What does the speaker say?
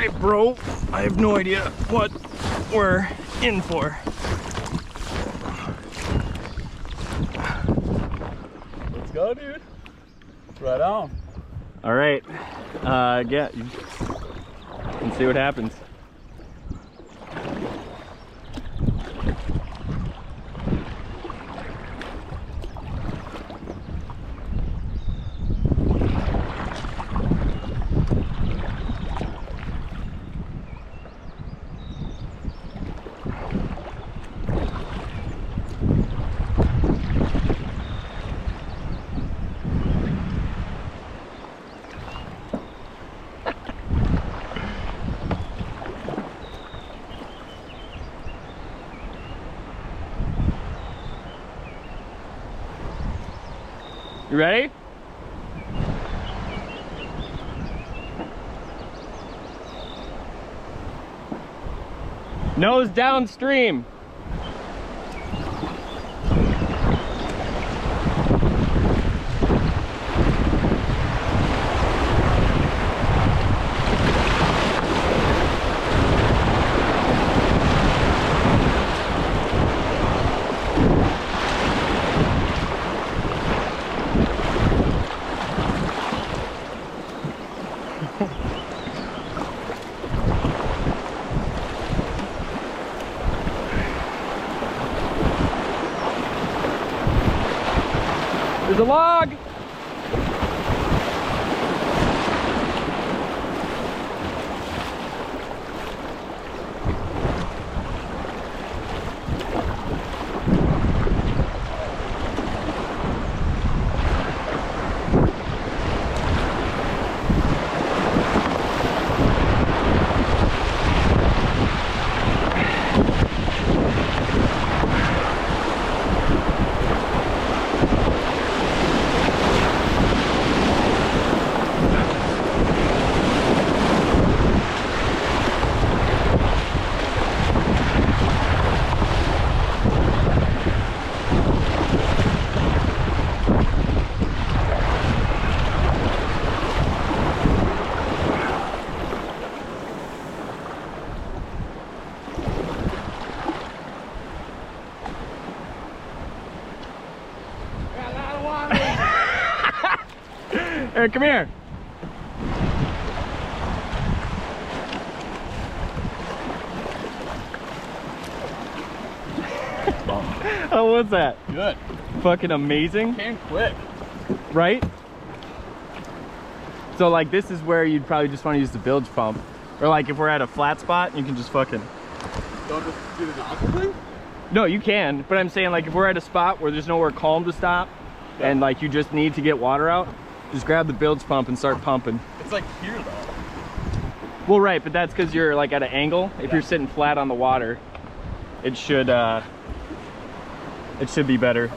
right, bro. I have no idea what we're in for. Let's go, dude. Right on. All right. Yeah, you can see what happens. You ready? Nose downstream. There's a log! Eric, come here. How was that? Good. Fucking amazing. Came quick. Right? So like this is where you'd probably just want to use the bilge pump. Or like if we're at a flat spot, you can just fucking... Don't just do the nozzle thing? No, you can, but I'm saying like if we're at a spot where there's nowhere calm to stop, yeah, and like you just need to get water out, just grab the bilge pump and start pumping. It's like here though. Well, right, but that's because you're like at an angle. If you're sitting flat on the water, it should be better.